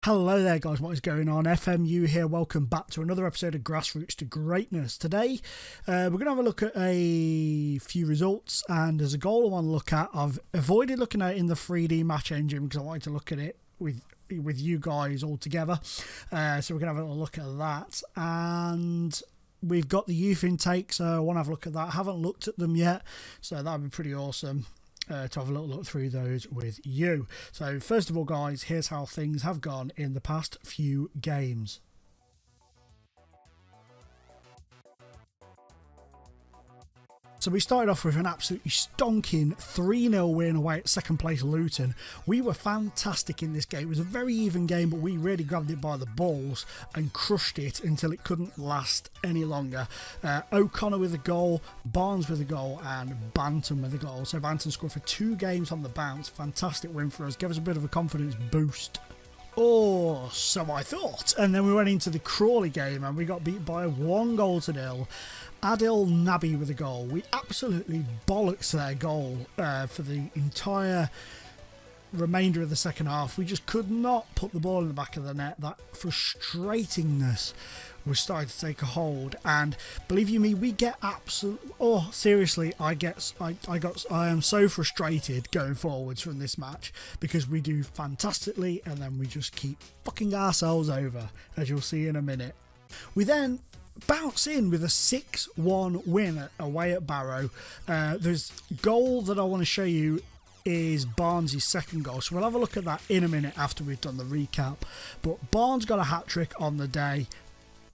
Hello there guys, what is going on? FMU here, welcome back to another episode of Grassroots to Greatness. Today we're going to have a look at a few results, and as a goal I want to look at, I've avoided looking at it in the 3D match engine because I wanted to look at it with you guys all together. So we're going to have a little look at that, and we've got the youth intake, so I want to have a look at that. I haven't looked at them yet, so that would be pretty awesome. To have a little look through those with you. So first of all guys, here's how things have gone in the past few games. So we started off with an absolutely stonking 3-0 win away at second place Luton. We were fantastic in this game. It was a very even game, but we really grabbed it by the balls and crushed it until it couldn't last any longer. O'Connor with a goal, Barnes with a goal, and Bantam with a goal. So Bantam scored for 2 games on the bounce. Fantastic win for us. Gave us a bit of a confidence boost. Or so I thought. And then we went into the Crawley game and we got beat by 1-0. Adil Nabi with a goal. We absolutely bollocks their goal for the entire remainder of the second half. We just could not put the ball in the back of the net. That frustratingness was starting to take a hold, and believe you me, we get seriously, I am so frustrated going forwards from this match because we do fantastically and then we just keep fucking ourselves over, as you'll see in a minute. We then bounce in with a 6-1 win away at Barrow. There's goal that I want to show you is Barnes' second goal, so we'll have a look at that in a minute after we've done the recap. But Barnes got a hat-trick on the day.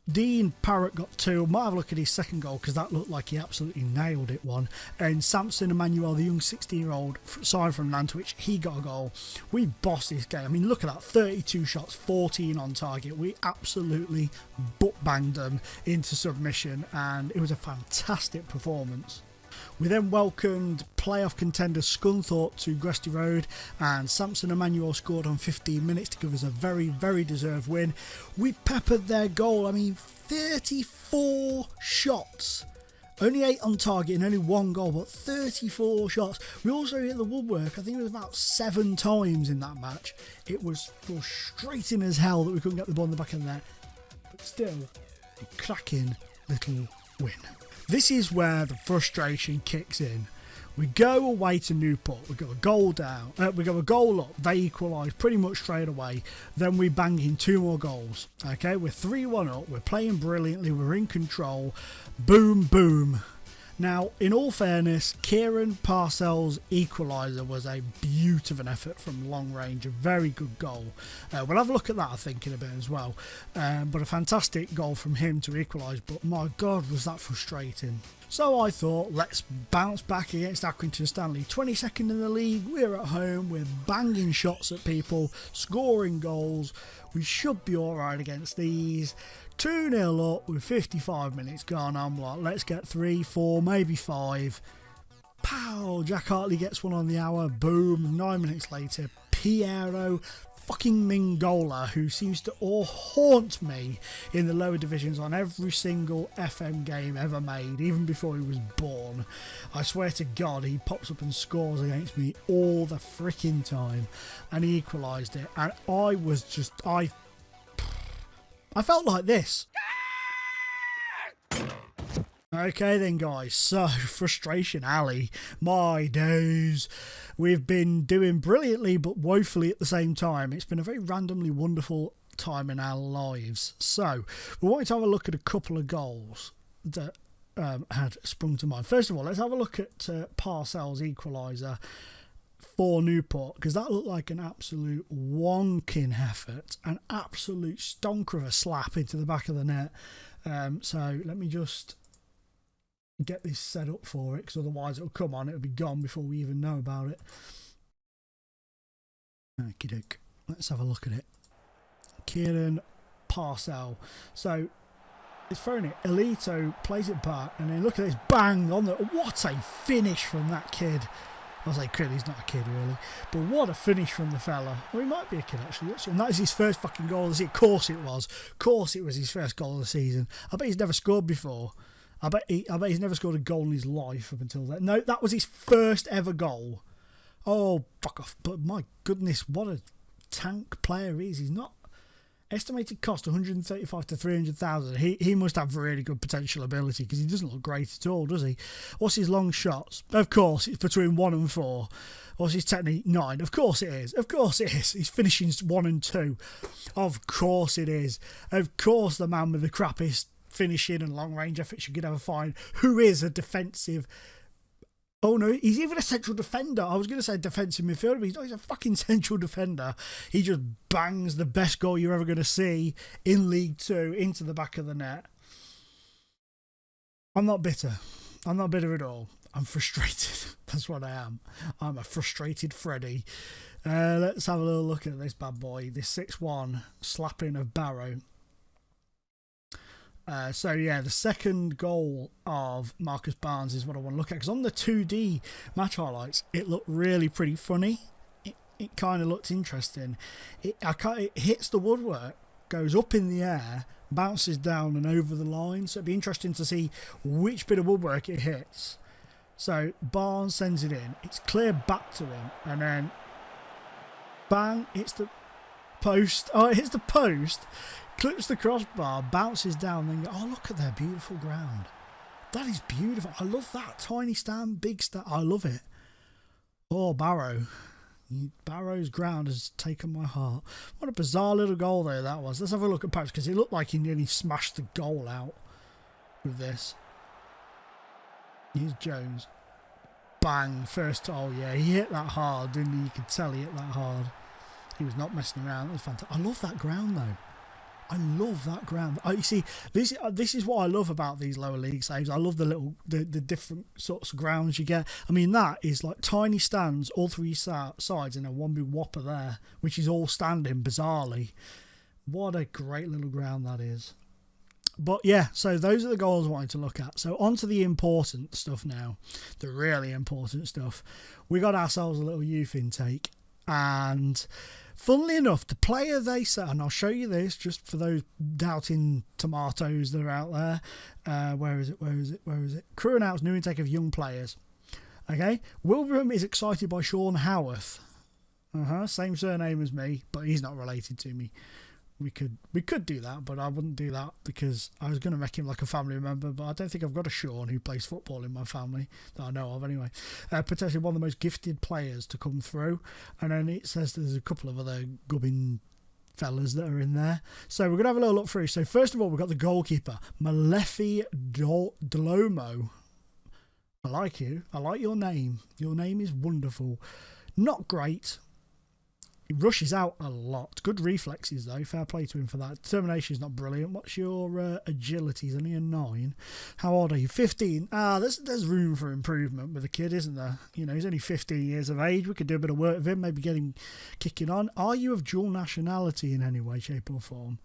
Dean Parrott got 2. Might have a look at his second goal because that looked like he absolutely nailed it one. And Samson Emmanuel, the young 16-year-old signed from Nantwich, he got a goal. We bossed this game. I mean, look at that, 32 shots, 14 on target. We absolutely butt-banged them into submission, and it was a fantastic performance. We then welcomed playoff contender Scunthorpe to Gresty Road, and Samson Emmanuel scored on 15 minutes to give us a very, very deserved win. We peppered their goal. I mean, 34 shots. Only 8 on target and only 1 goal, but 34 shots. We also hit the woodwork, I think it was about 7 times in that match. It was frustrating as hell that we couldn't get the ball in the back of the net, but still, a cracking little win. This is where the frustration kicks in. We go away to Newport, we got a goal down, we got a goal up, they equalise pretty much straight away, then we bang in 2 more goals. Okay, we're 3-1 up, we're playing brilliantly, we're in control, boom, boom. Now, in all fairness, Kieran Parcells' equaliser was a beaut of an effort from long range, a very good goal. We'll have a look at that, I think, in a bit as well. But a fantastic goal from him to equalise, but my God, was that frustrating. So I thought, let's bounce back against Accrington Stanley. 22nd in the league, we're at home, we're banging shots at people, scoring goals. We should be alright against these. 2-0 up with 55 minutes gone. I'm like, let's get 3, 4, maybe 5. Pow! Jack Hartley gets one on the hour. Boom! 9 minutes later, Piero fucking Mingola, who seems to haunt me in the lower divisions on every single FM game ever made, even before he was born. I swear to God, he pops up and scores against me all the freaking time, and he equalised it. And I was just, I felt like this. Okay then guys, so Frustration Alley, my days. We've been doing brilliantly but woefully at the same time. It's been a very randomly wonderful time in our lives. So we wanted to have a look at a couple of goals that had sprung to mind. First of all, let's have a look at Parcells' equaliser for Newport, because that looked like an absolute wonking effort, an absolute stonker of a slap into the back of the net. So let me just get this set up for it, because otherwise it'll come on, it'll be gone before we even know about it. Okie doke, let's have a look at it. Kieran Parcells. So it's thrown it, Elito plays it back, and then look at this, bang on the, what a finish from that kid. I was like, kid, he's not a kid really, but what a finish from the fella. Well, he might be a kid actually, and that is his first fucking goal. Of course it was. Of course it was his first goal of the season. I bet he's never scored before. I bet he's never scored a goal in his life up until then. No, that was his first ever goal. Oh, fuck off. But my goodness, what a tank player he is. He's not Estimated cost 135 to 300,000. He must have really good potential ability because he doesn't look great at all, does he? What's his long shots? Of course, it's between 1 and 4. What's his technique? 9. Of course it is. Of course it is. His finishing 1 and 2. Of course it is. Of course the man with the crappiest finishing and long range efforts you could ever find, who is a defensive. Oh no, he's even a central defender. I was going to say defensive midfielder, but he's not. He's a fucking central defender. He just bangs the best goal you're ever going to see in League Two into the back of the net. I'm not bitter. I'm not bitter at all. I'm frustrated. That's what I am. I'm a frustrated Freddy. Let's have a little look at this bad boy. This 6-1 slapping of Barrow. So yeah, the second goal of Marcus Barnes is what I want to look at, because on the 2D match highlights it looked really pretty funny. It kind of looked interesting. It hits the woodwork, goes up in the air, bounces down and over the line, so it'd be interesting to see which bit of woodwork it hits. So Barnes sends it in, it's clear back to him, and then bang, hits the post. Oh, it hits the post, clips the crossbar, bounces down, then go, oh, look at their beautiful ground. That is beautiful. I love that. Tiny stand, big stand. I love it. Oh, Barrow. Barrow's ground has taken my heart. What a bizarre little goal though that was. Let's have a look at post, because it looked like he nearly smashed the goal out with this. Here's Jones. Bang. First. Oh, yeah. He hit that hard, didn't he? You could tell he hit that hard. He was not messing around. That was fantastic. I love that ground though. I love that ground. You see, this is what I love about these lower league saves. I love the different sorts of grounds you get. I mean, that is like tiny stands, all three sides, and a one big whopper there, which is all standing bizarrely. What a great little ground that is. But yeah, so those are the goals I wanted to look at. So on to the important stuff now, the really important stuff. We got ourselves a little youth intake, and funnily enough, the player they set, and I'll show you this just for those doubting tomatoes that are out there. Where is it? Crew announced new intake of young players. Okay, Wilbraham is excited by Sean Howarth. Same surname as me, but he's not related to me. We could do that, but I wouldn't do that because I was going to make him like a family member, but I don't think I've got a Sean who plays football in my family that I know of anyway. Potentially one of the most gifted players to come through, and then it says there's a couple of other gubbing fellas that are in there. So we're going to have a little look through. So first of all, we've got the goalkeeper, Malefi Dlomo. I like you. I like your name. Your name is wonderful. Not great. He rushes out a lot. Good reflexes though. Fair play to him for that. Determination is not brilliant. What's your agility? He's only a 9. How old are you? 15. There's room for improvement with the kid, isn't there? You know, he's only 15 years of age. We could do a bit of work with him. Maybe get him kicking on. Are you of dual nationality in any way, shape or form?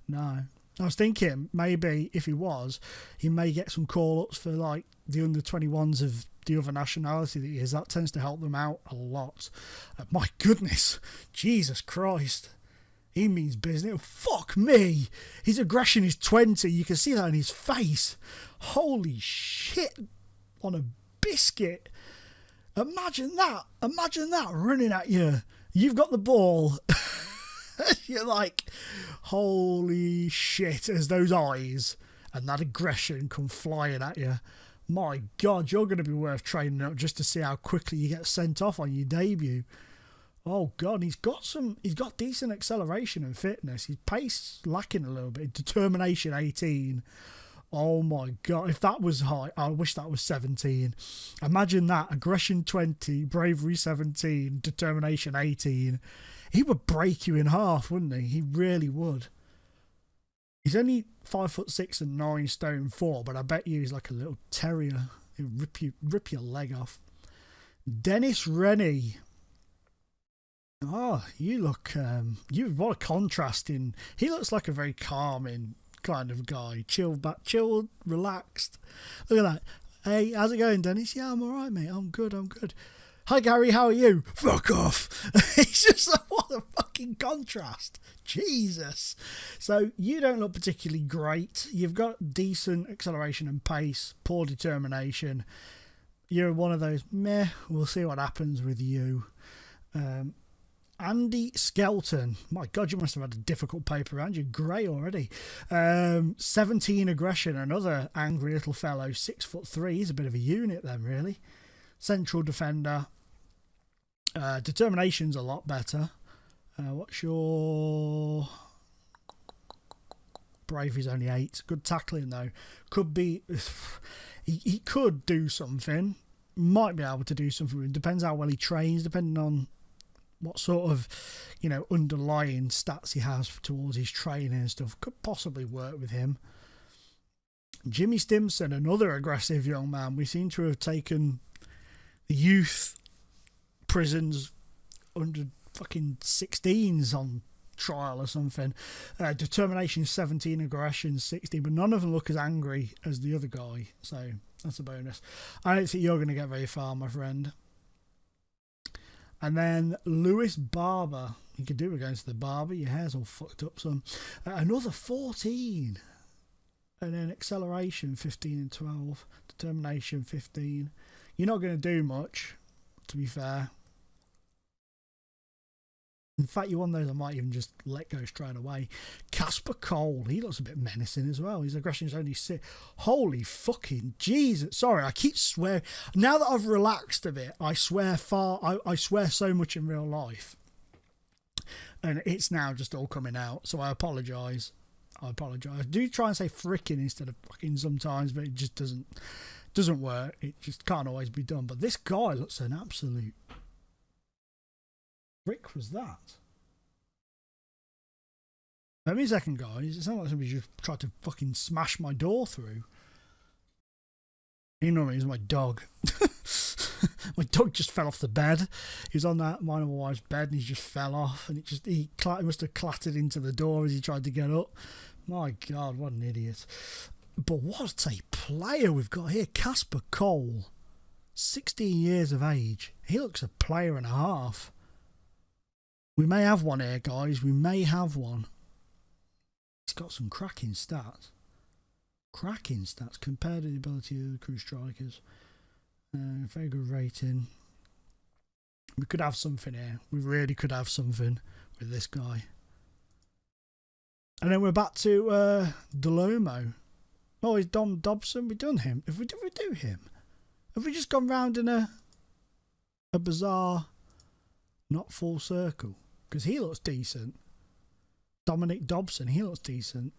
No. I was thinking maybe if he was, he may get some call-ups for like the under-21s of the other nationality that he is. That tends to help them out a lot. My goodness, Jesus Christ, he means business. Fuck me, his aggression is 20. You can see that in his face. Holy shit, on a biscuit. Imagine that running at you. You've got the ball. You're like, holy shit, as those eyes and that aggression come flying at you. My God, you're going to be worth training up just to see how quickly you get sent off on your debut. Oh God, he's got decent acceleration and fitness. His pace lacking a little bit. Determination 18. Oh my God, if that was high, I wish that was 17. Imagine that, aggression 20, bravery 17, determination 18. He would break you in half, wouldn't he? He really would. He's only 5'6" and 9 stone 4, but I bet you he's like a little terrier. He'll rip your leg off. Dennis Rennie. Oh, you look. What a contrast in. He looks like a very calming kind of guy. Chilled, relaxed. Look at that. Hey, how's it going, Dennis? Yeah, I'm all right, mate. I'm good. Hi Gary, how are you? Fuck off. It's just like, what a fucking contrast. Jesus. So you don't look particularly great. You've got decent acceleration and pace, poor determination. You're one of those, meh, we'll see what happens with you. Andy Skelton. My God, you must have had a difficult paper around. You're grey already. 17 aggression, another angry little fellow, 6'3". He's a bit of a unit then, really. Central defender. Determination's a lot better. What's your... Bravery's only 8. Good tackling though. Could be... he could do something. Might be able to do something. It depends how well he trains, depending on what sort of, underlying stats he has towards his training and stuff. Could possibly work with him. Jimmy Stimson, another aggressive young man. We seem to have taken the youth prisons under fucking 16s on trial or something. Determination 17, aggression 60, but none of them look as angry as the other guy, so that's a bonus. I don't think you're going to get very far, my friend. And then Lewis Barber. You could do against the barber. Your hair's all fucked up, son. Another 14. And then acceleration 15 and 12. Determination 15. You're not going to do much, to be fair. In fact, you're one of those I might even just let go straight away. Casper Cole, he looks a bit menacing as well. His aggression is only 6. Holy fucking Jesus. Sorry, I keep swearing. Now that I've relaxed a bit, I swear I swear so much in real life. And it's now just all coming out. So I apologise. I do try and say frickin' instead of fucking sometimes, but it just doesn't work. It just can't always be done. But this guy looks an absolute... Frick was that? Let me a second, guys. It's not like somebody just tried to fucking smash my door through. You know me, it's my dog. My dog just fell off the bed. He was on that mine and my wife's bed and he just fell off, and he must have clattered into the door as he tried to get up. My God, what an idiot. But what a player we've got here. Casper Cole, 16 years of age. He looks a player and a half. We may have one here, guys. We may have one. He's got some cracking stats. Cracking stats compared to the ability of the crew strikers. Very good rating. We could have something here. We really could have something with this guy. And then we're back to Delomo. Oh, it's Dom Dobson. We've done him. Did we do him? Have we just gone round in a bizarre, not full circle? Because he looks decent. Dominic Dobson, he looks decent.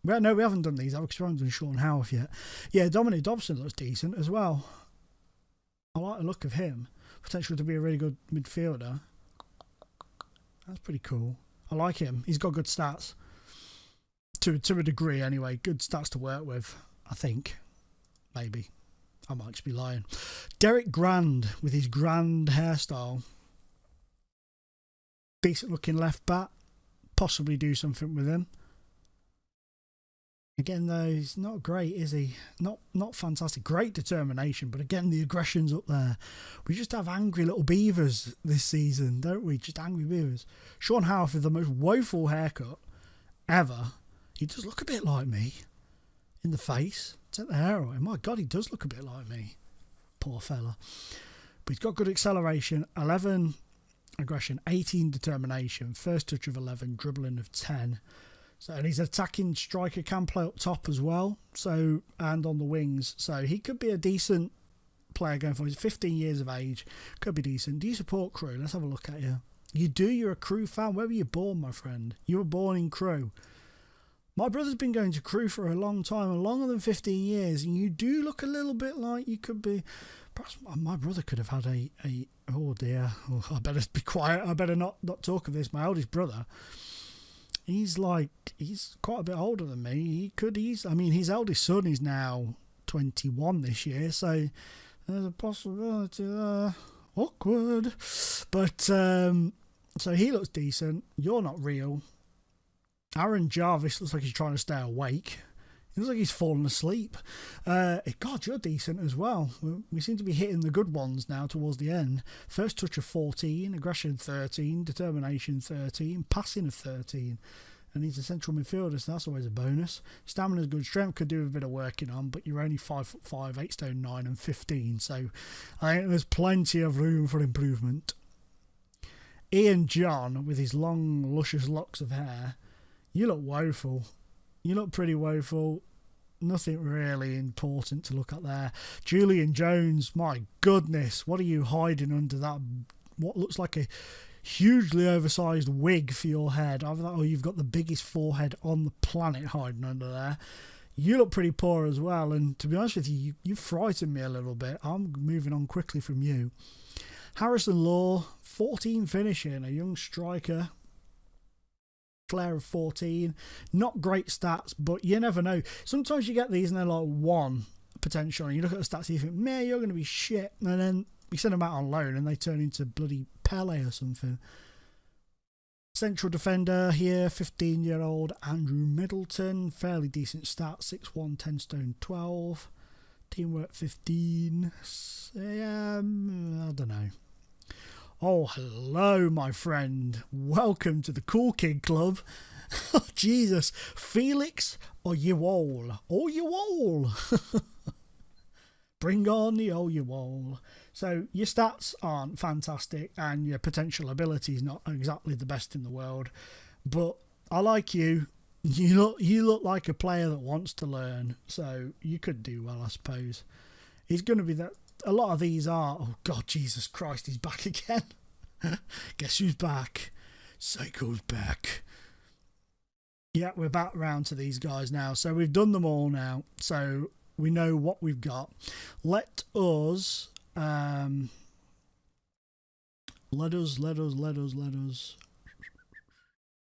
Well, no, we haven't done these because we haven't done Sean Howarth yet. Yeah, Dominic Dobson looks decent as well. I like the look of him. Potential to be a really good midfielder. That's pretty cool. I like him. He's got good stats. To a degree, anyway. Good stats to work with, I think. Maybe. I might just be lying. Derek Grand with his grand hairstyle. Decent looking left back. Possibly do something with him. Again, though, he's not great, is he? Not fantastic. Great determination, but again, the aggression's up there. We just have angry little beavers this season, don't we? Just angry beavers. Sean Howarth with the most woeful haircut ever. He does look a bit like me in the face. Take the hair away. My God, he does look a bit like me. Poor fella. But he's got good acceleration. 11 aggression, 18 determination, first touch of 11, dribbling of 10. So, and he's an attacking striker, can play up top as well, so, and on the wings. So he could be a decent player going forward. He's 15 years of age, could be decent. Do you support Crew? Let's have a look at you. You do, you're a Crew fan. Where were you born, my friend? You were born in Crew. My brother's been going to Crew for a long time, longer than 15 years, and you do look a little bit like you could be... Perhaps my brother could have had a oh dear, oh, I better be quiet, I better not talk of this. My eldest brother, he's quite a bit older than me. His eldest son is now 21 this year, so there's a possibility there. Awkward. But, so he looks decent. You're not real. Aaron Jarvis looks like he's trying to stay awake. He looks like he's fallen asleep. God, you're decent as well. We seem to be hitting the good ones now towards the end. First touch of 14, aggression 13, determination 13, passing of 13. And he's a central midfielder, so that's always a bonus. Stamina's good, strength could do a bit of working on, but you're only 5'5", 8 stone 9 and 15. So I think there's plenty of room for improvement. Ian John, with his long, luscious locks of hair, you look woeful. You look pretty woeful. Nothing really important to look at there. Julian Jones, my goodness, what are you hiding under that, what looks like a hugely oversized wig for your head? Either that or you've got the biggest forehead on the planet hiding under there. You look pretty poor as well, and to be honest with you, you frighten me a little bit. I'm moving on quickly from you. Harrison Law, 14 finishing, a young striker. Flair of 14. Not great stats, but you never know. Sometimes you get these and they're like 1 potential, and you look at the stats and you think, man, you're going to be shit. And then you send them out on loan and they turn into bloody Pele or something. Central defender here, 15-year-old Andrew Middleton. Fairly decent stats, 6'1", 10 stone 12. Teamwork 15. I don't know. Oh, hello, my friend. Welcome to the Cool Kid Club. Oh, Jesus. Felix or you all? Or you all? Bring on the oh you all. So your stats aren't fantastic and your potential ability is not exactly the best in the world. But I like you. You look like a player that wants to learn. So you could do well, I suppose. He's going to be that. A lot of these are, oh God, Jesus Christ, he's back again. Guess who's back? Psycho's back. Yeah, we're back round to these guys now. So we've done them all now. So we know what we've got. Let us. We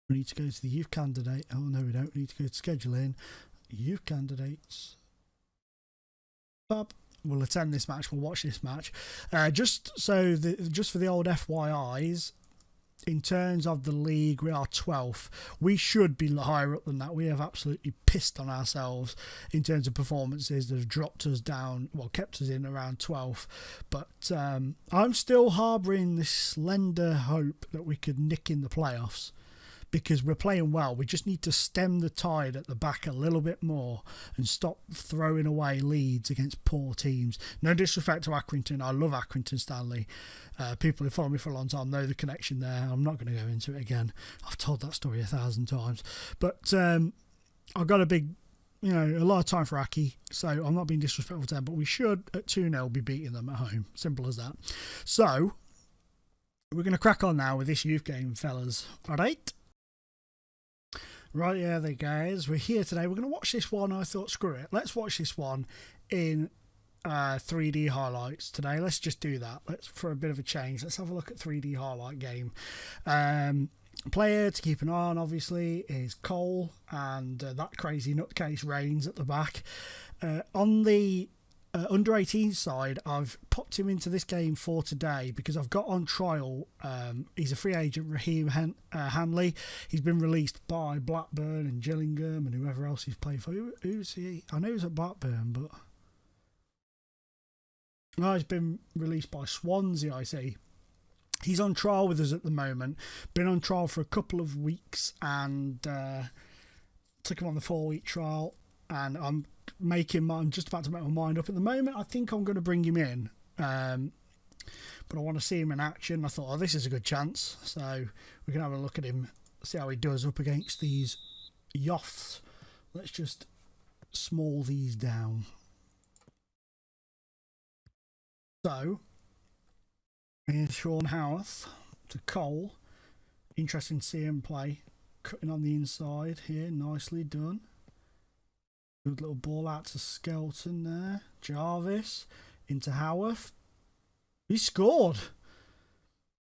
need to go to the youth candidate. Oh no, we don't. We need to go to scheduling. Youth candidates. Up. We'll attend this match. We'll watch this match. Just for the old FYIs, in terms of the league, we are 12th. We should be higher up than that. We have absolutely pissed on ourselves in terms of performances that have dropped us down, well, kept us in around 12th. But I'm still harbouring this slender hope that we could nick in the playoffs, because we're playing well. We just need to stem the tide at the back a little bit more and stop throwing away leads against poor teams. No disrespect to Accrington. I love Accrington, Stanley. People who follow me for a long time know the connection there. I'm not going to go into it again. I've told that story 1,000 times. But I've got a lot of time for Aki, so I'm not being disrespectful to them, but we should, at 2-0, be beating them at home. Simple as that. So, we're going to crack on now with this youth game, fellas. All right? Right, yeah, there, guys. We're here today. We're going to watch this one. I thought, screw it. Let's watch this one in 3D highlights today. Let's just do that. For a bit of a change, let's have a look at 3D highlight game. Player to keep an eye on, obviously, is Cole, and that crazy nutcase Reigns at the back. On the under 18 side, I've popped him into this game for today because I've got on trial. He's a free agent, Raheem Hanley. He's been released by Blackburn and Gillingham and whoever else he's played for. Who's he? I know he's at Blackburn, but he's been released by Swansea, I see. He's on trial with us at the moment. Been on trial for a couple of weeks and took him on the 4-week trial. And I'm just about to make my mind up at the moment. I think I'm going to bring him in. But I want to see him in action. I thought, this is a good chance. So we can have a look at him, see how he does up against these Yoths. Let's just small these down. So, here's Sean Howarth to Cole. Interesting to see him play. Cutting on the inside here. Nicely done. Good little ball out to Skelton there. Jarvis into Howarth. He scored.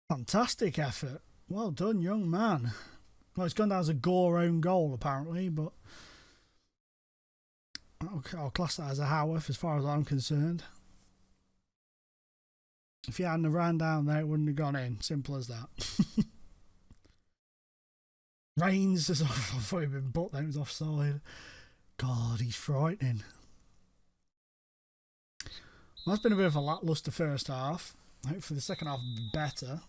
Fantastic effort. Well done, young man. Well, it's gone down as a Gore own goal, apparently, but I'll class that as a Howarth as far as I'm concerned. If he hadn't ran down there, it wouldn't have gone in. Simple as that. Reigns, I thought he'd been butt, then it was offside. God, he's frightening. Well, that's been a bit of a lacklustre first half. Hopefully the second half will be better.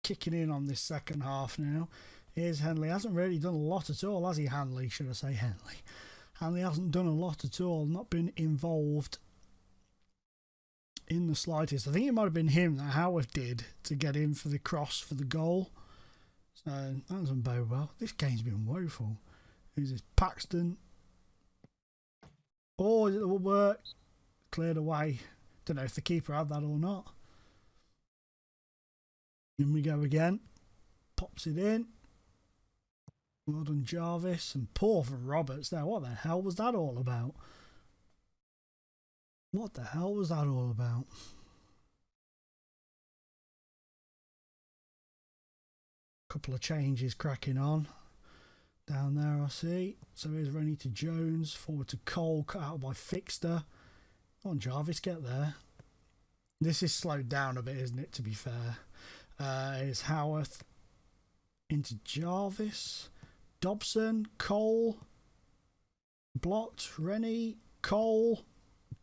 Kicking in on this second half now. Here's Henley. Hasn't really done a lot at all, has he, Hanley? Should I say Henley? Hanley hasn't done a lot at all. Not been involved in the slightest. I think it might have been him that Howarth did to get in for the cross for the goal. So that doesn't bode well. This game's been woeful. Who's this? Paxton. Oh, it will work. Cleared away. Don't know if the keeper had that or not. In we go again. Pops it in. Well done, Jarvis. And poor for Roberts there. What the hell was that all about? What the hell was that all about? Couple of changes cracking on. Down there I see. So here's Rennie to Jones. Forward to Cole. Cut out by Fixter. Come on, Jarvis, get there. This is slowed down a bit, isn't it, to be fair? Here's Howarth. Into Jarvis. Dobson. Cole. Blocked. Rennie. Cole.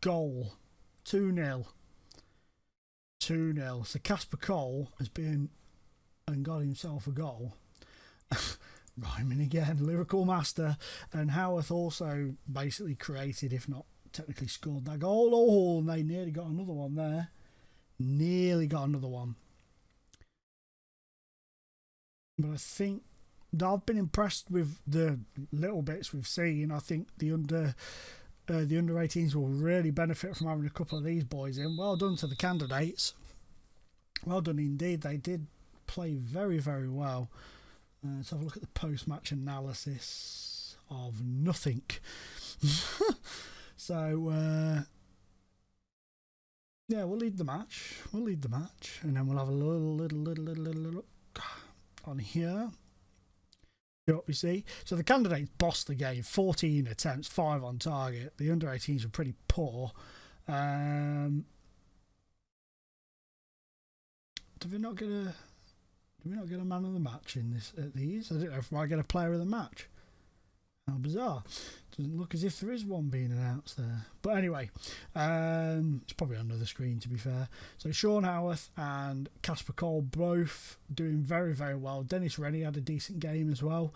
Goal. 2-0. 2-0. So Casper Cole has been and got himself a goal. Rhyming again. Lyrical master. And Howarth also basically created, if not technically scored that goal. Oh, and they nearly got another one there. Nearly got another one. But I think I've been impressed with the little bits we've seen. I think the under 18s will really benefit from having a couple of these boys in. Well done to the candidates. Well done indeed. They did play very, very well. Let's have a look at the post-match analysis of nothing. So, yeah, we'll lead the match. We'll lead the match. And then we'll have a little look on here. What we see. So the candidates bossed the game. 14 attempts, 5 on target. The under 18s were pretty poor. Do we not get a man of the match in this at these? I don't know if I get a player of the match. How bizarre. Doesn't look as if there is one being announced there. But anyway, it's probably under the screen, to be fair. So Sean Howarth and Casper Cole both doing very, very well. Dennis Rennie had a decent game as well.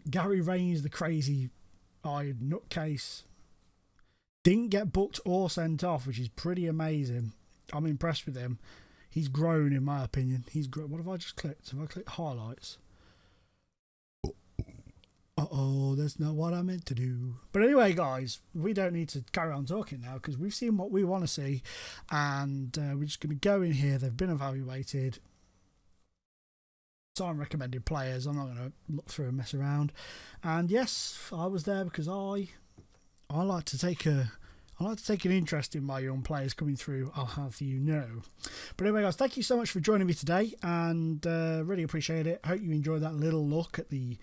Gary Rains, the crazy-eyed nutcase, didn't get booked or sent off, which is pretty amazing. I'm impressed with him. He's grown, in my opinion. He's grown. What have I just clicked? Have I clicked highlights? Uh-oh, that's not what I meant to do. But anyway, guys, we don't need to carry on talking now because we've seen what we want to see. And we're just going to go in here. They've been evaluated. Time recommended players. I'm not going to look through and mess around. And yes, I was there because I like to take an interest in my young players coming through, I'll have you know. But anyway, guys, thank you so much for joining me today. And really appreciate it. Hope you enjoyed that little look at the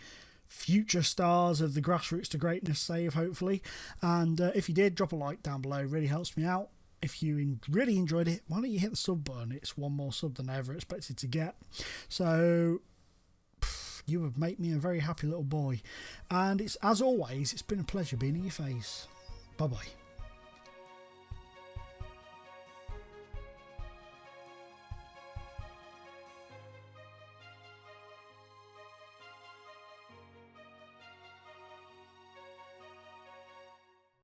future stars of the Grassroots to Greatness save, hopefully. And if you did, drop a like down below. It really helps me out. If you really enjoyed it, why don't you hit the sub button? It's one more sub than I ever expected to get. So you would make me a very happy little boy. And it's, as always, it's been a pleasure being in your face. Bye bye.